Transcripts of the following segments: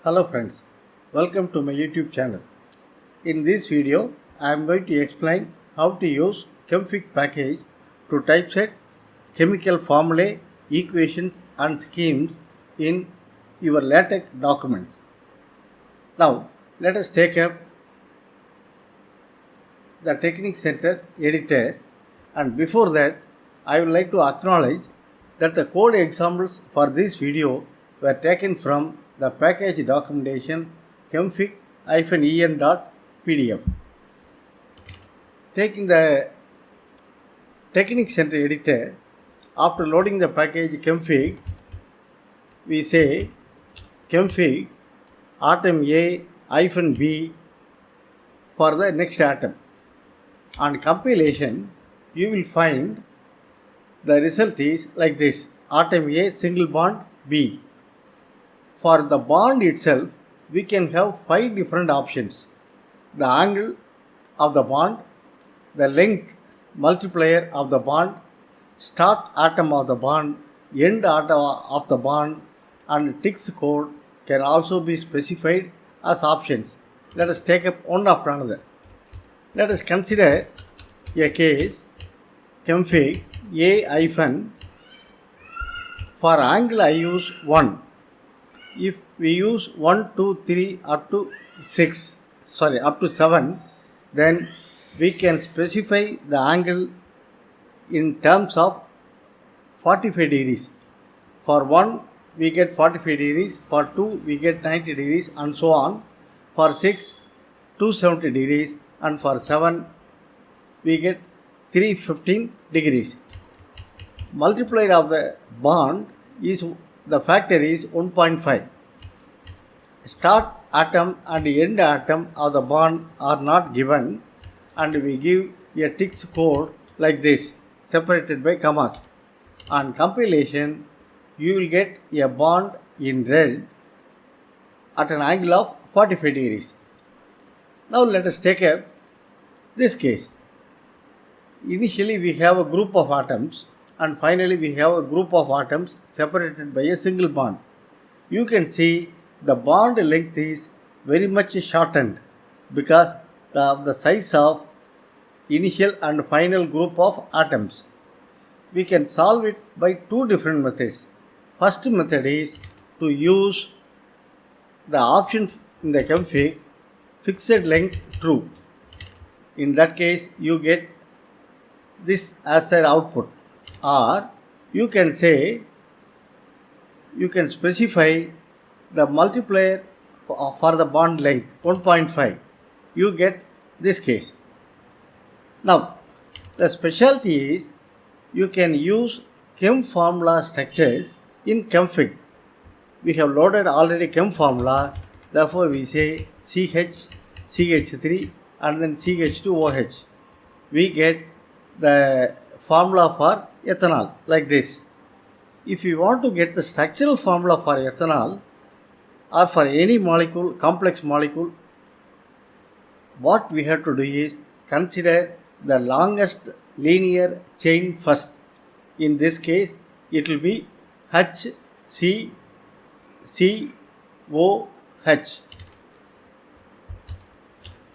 Hello friends, welcome to my YouTube channel. In this video, I am going to explain how to use ChemFig package to typeset chemical formulae, equations and schemes in your LaTeX documents. Now, let us take up the Technique Center editor, and before that, I would like to acknowledge that the code examples for this video were taken from the package documentation chemfig-en.pdf. Taking the Technique Center editor, after loading the package ChemFig, we say ChemFig atom A-B for the next atom. On compilation, you will find the result is like this: atom A single bond B. For the bond itself, we can have 5 different options: the angle of the bond, the length multiplier of the bond, start atom of the bond, end atom of the bond, and TIX code can also be specified as options. Let us take up one after another. Let us consider a case ChemFig A- for angle I use 1. If we use 1, 2, 3 up to 7, then we can specify the angle in terms of 45 degrees. For 1 we get 45 degrees, for 2 we get 90 degrees and so on. For 6, 270 degrees, and for 7 we get 315 degrees. Multiplier of the bond is, the factor is 1.5. Start atom and end atom of the bond are not given, and we give a TIX code like this, separated by commas. On compilation, you will get a bond in red at an angle of 45 degrees. Now let us take up this case. Initially we have a group of atoms, and finally we have a group of atoms separated by a single bond. You can see the bond length is very much shortened because of the size of initial and final group of atoms. We can solve it by two different methods. First method is to use the option in the ChemFig fixed length true. In that case, you get this as an output, or you can say, you can specify the multiplier for the bond length 1.5. You get this case. Now, the specialty is you can use chem formula structures in ChemFig. We have loaded already chem formula, therefore we say CH, CH3 and then CH2OH. We get the formula for ethanol like this. If you want to get the structural formula for ethanol or for any molecule, complex molecule, what we have to do is consider the longest linear chain first. In this case, it will be HCCOH.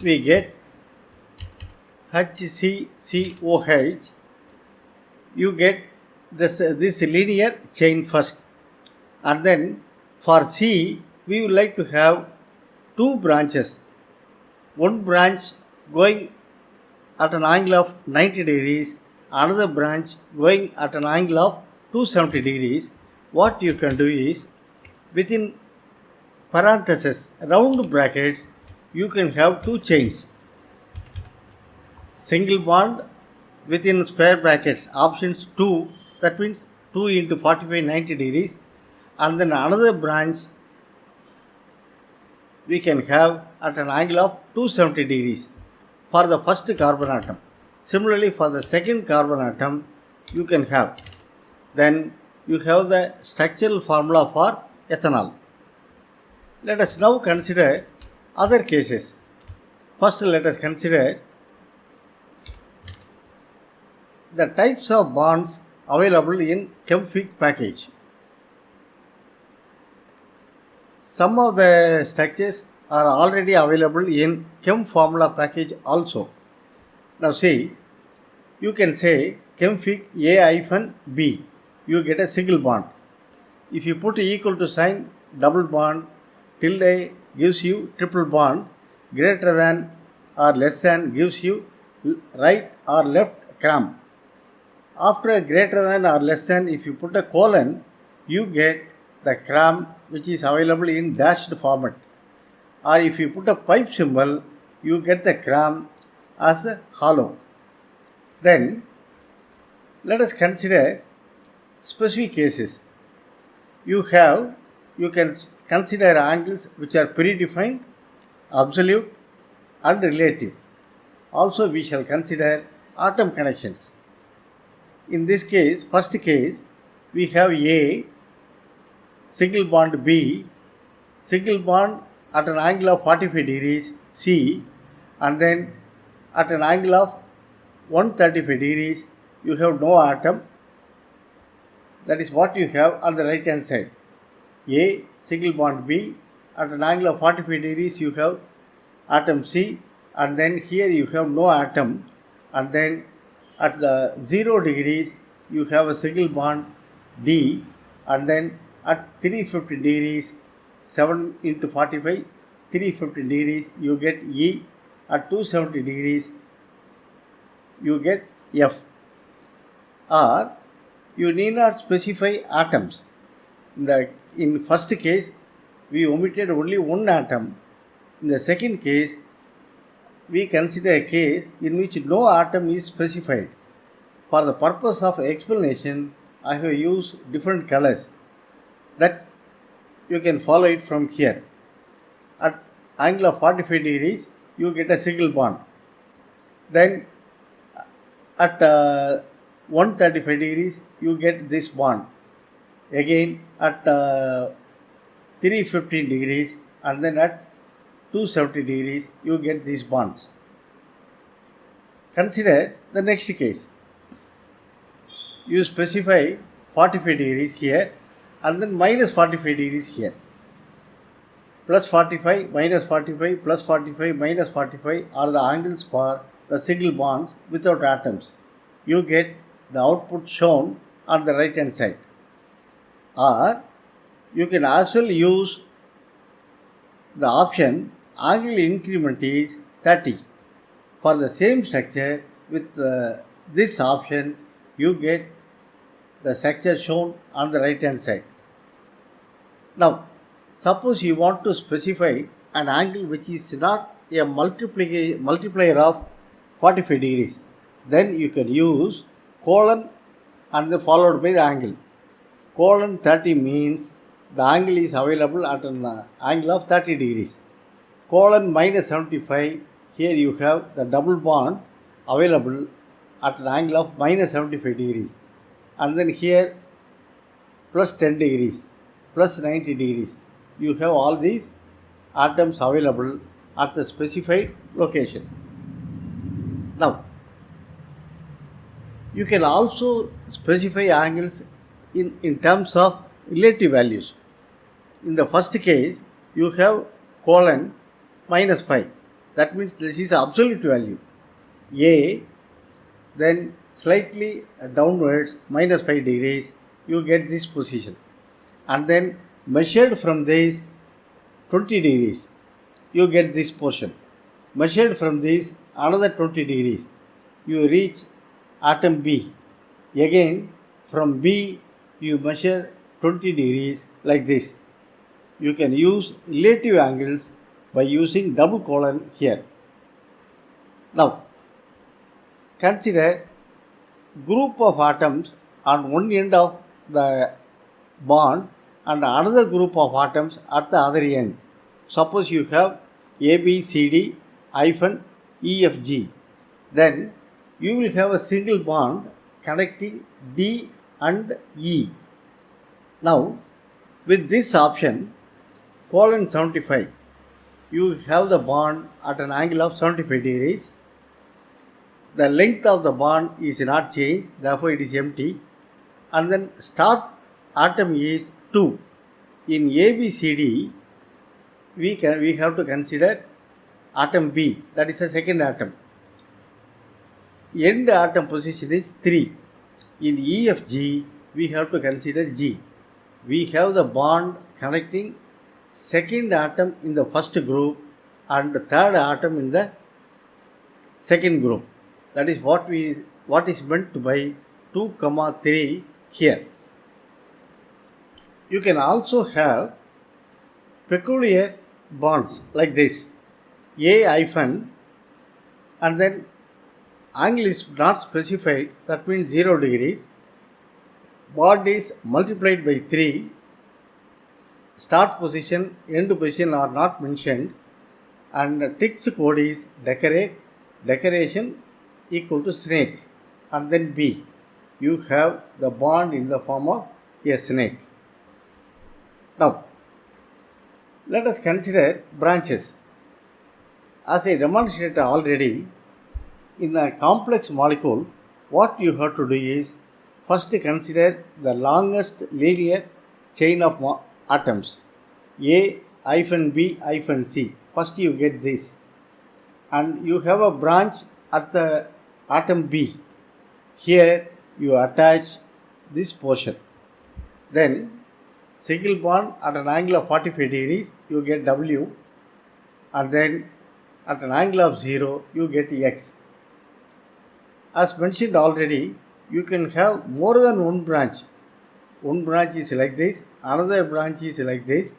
We get HCCOH. You get this linear chain first, and then for C we would like to have two branches. One branch going at an angle of 90 degrees, another branch going at an angle of 270 degrees. What you can do is, within parentheses, round brackets, you can have two chains. Single bond within square brackets, options 2, that means 2 into 45, 90 degrees, and then another branch we can have at an angle of 270 degrees for the first carbon atom. Similarly, for the second carbon atom, you can have. Then you have the structural formula for ethanol. Let us now consider other cases. First, let us consider the types of bonds available in ChemFig package. Some of the structures are already available in Chem formula package also. Now see, you can say ChemFig A-B, you get a single bond. If you put equal to sign, double bond, tilde gives you triple bond, greater than or less than gives you right or left cram. After a greater than or less than, if you put a colon, you get the cram which is available in dashed format. Or if you put a pipe symbol, you get the cram as a hollow. Then let us consider specific cases. You can consider angles which are predefined, absolute and relative. Also we shall consider atom connections. In this case, first case, we have A, single bond B, single bond at an angle of 45 degrees C, and then at an angle of 135 degrees you have no atom. That is what you have on the right hand side. A, single bond B, at an angle of 45 degrees you have atom C, and then here you have no atom, and then at the 0 degrees you have a single bond D, and then at 350 degrees 7 into 45, 350 degrees you get E, at 270 degrees you get F. Or you need not specify atoms. In first case we omitted only one atom. In the second case we consider a case in which no atom is specified. For the purpose of explanation, I have used different colors that you can follow it from here. At angle of 45 degrees, you get a single bond. Then at 135 degrees, you get this bond. Again at 315 degrees, and then at 270 degrees, you get these bonds. Consider the next case. You specify 45 degrees here, and then minus 45 degrees here. Plus 45, minus 45, plus 45, minus 45 are the angles for the single bonds without atoms. You get the output shown on the right hand side. Or you can as well use the option angle increment is 30. For the same structure with this option, you get the structure shown on the right hand side. Now suppose you want to specify an angle which is not a multiplier of 45 degrees, then you can use colon and then followed by the angle. Colon 30 means the angle is available at an angle of 30 degrees. Colon minus 75, here you have the double bond available at an angle of minus 75 degrees. And then here plus 10 degrees, plus 90 degrees. You have all these atoms available at the specified location. Now, you can also specify angles in terms of relative values. In the first case, you have colon minus 5. That means this is absolute value. A, then slightly downwards minus 5 degrees, you get this position. And then measured from this 20 degrees, you get this portion. Measured from this another 20 degrees, you reach atom B. Again from B you measure 20 degrees like this. You can use relative angles by using double colon here. Now consider group of atoms on one end of the bond and another group of atoms at the other end. Suppose you have ABCD hyphen EFG. Then you will have a single bond connecting D and E. Now with this option colon 75, you have the bond at an angle of 75 degrees. The length of the bond is not changed, therefore it is empty. And then start atom is 2. In ABCD, we have to consider atom B, that is the second atom. End atom position is 3. In EFG, we have to consider G. We have the bond connecting second atom in the first group and the third atom in the second group. That is what is meant by 2, 3 here. You can also have peculiar bonds like this. A hyphen and then angle is not specified, that means 0 degrees. Bond is multiplied by 3. Start position, end position are not mentioned, and TICS code is decoration equal to snake, and then B. You have the bond in the form of a snake. Now, let us consider branches. As I demonstrated already, in a complex molecule, what you have to do is first consider the longest linear chain of atoms, A hyphen B hyphen C. First you get this, and you have a branch at the atom B. Here you attach this portion. Then single bond at an angle of 45 degrees, you get W, and then at an angle of 0, you get X. As mentioned already, you can have more than one branch. One branch is like this, another branch is like this.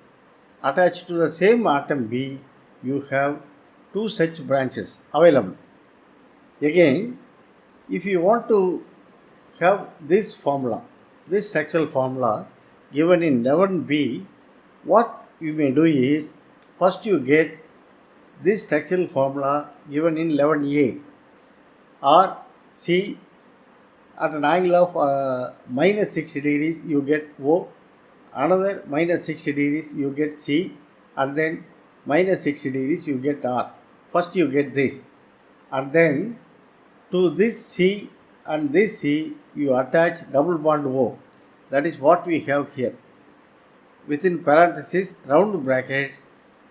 Attached to the same atom B, you have 2 such branches available. Again, if you want to have this formula, this structural formula given in 11B, what you may do is, first you get this structural formula given in 11A, or C at an angle of minus 60 degrees you get O, another minus 60 degrees you get C, and then minus 60 degrees you get R. First you get this, and then to this C and this C you attach double bond O. That is what we have here. Within parenthesis, round brackets,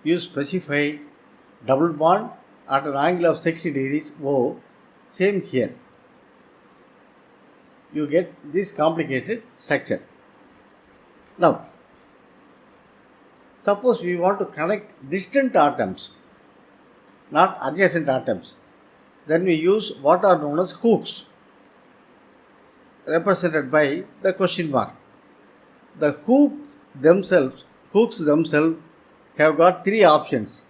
you specify double bond at an angle of 60 degrees O. Same here. You get this complicated structure. Now, suppose we want to connect distant atoms, not adjacent atoms. Then we use what are known as hooks, represented by the question mark. The hooks themselves have got 3 options.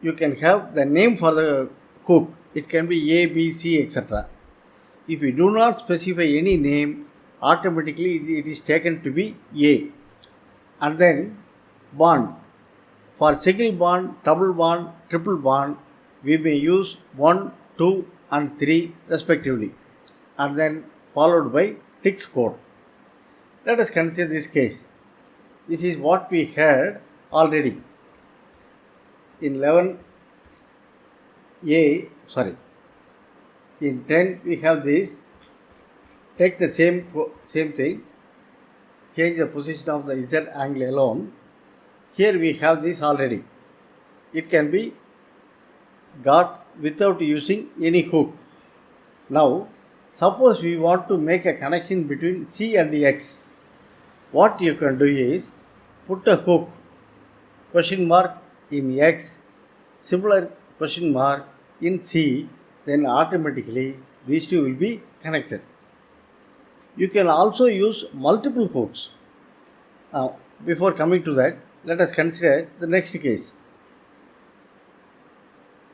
You can have the name for the hook. It can be A, B, C, etc. If we do not specify any name, automatically it is taken to be A. And then bond. For single bond, double bond, triple bond, we may use 1, 2 and 3 respectively, and then followed by TICS code. Let us consider this case. This is what we had already. In 10 we have this. Take the same thing, change the position of the Z angle alone. Here we have this already. It can be got without using any hook. Now, suppose we want to make a connection between C and X. What you can do is put a hook, question mark in X, similar question mark in C, then automatically these two will be connected. You can also use multiple hooks. Now, before coming to that, let us consider the next case.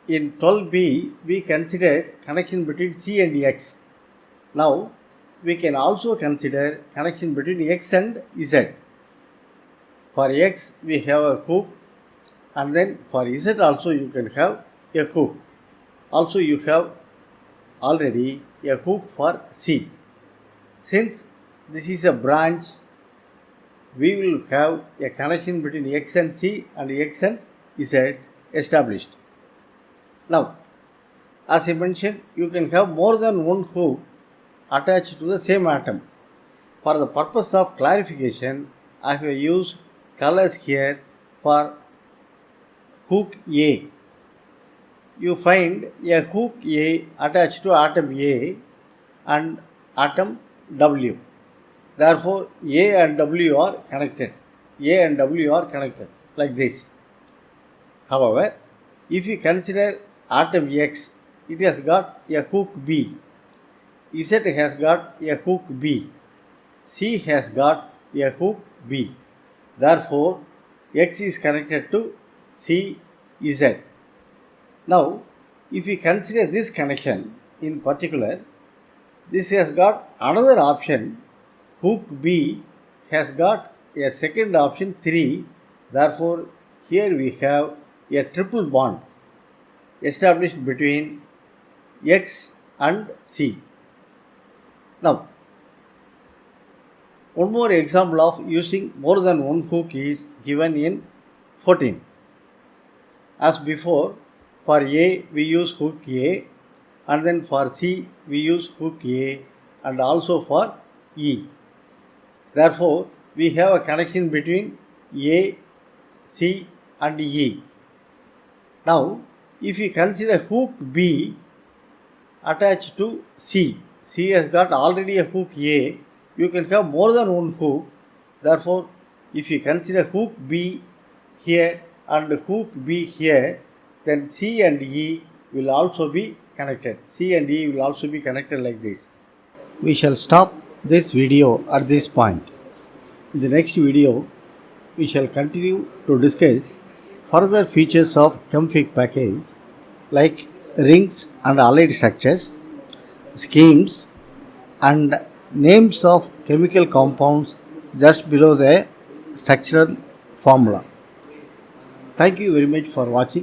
In 12B, we considered connection between C and X. Now, we can also consider connection between X and Z. For X, we have a hook, and then for Z also you can have a hook. Also, you have already a hook for C. Since this is a branch, we will have a connection between X and C and X and Z established. Now, as I mentioned, you can have more than one hook attached to the same atom. For the purpose of clarification, I have used colors here for hook A. You find a hook A attached to atom A and atom W. Therefore, A and W are connected. A and W are connected like this. However, if you consider atom X, it has got a hook B. Z has got a hook B. C has got a hook B. Therefore, X is connected to C, Z. Now, if we consider this connection in particular, this has got another option. Hook B has got a second option 3. Therefore, here we have a triple bond established between X and C. Now, one more example of using more than one hook is given in 14. As before, for A we use hook A, and then for C we use hook A, and also for E. Therefore, we have a connection between A, C and E. Now, if we consider hook B attached to C, C has got already a hook A, you can have more than one hook. Therefore, if you consider hook B here and hook B here, then C and E will also be connected. C and E will also be connected like this. We shall stop this video at this point. In the next video, we shall continue to discuss further features of ChemFig package like rings and allied structures, schemes and names of chemical compounds just below the structural formula. Thank you very much for watching.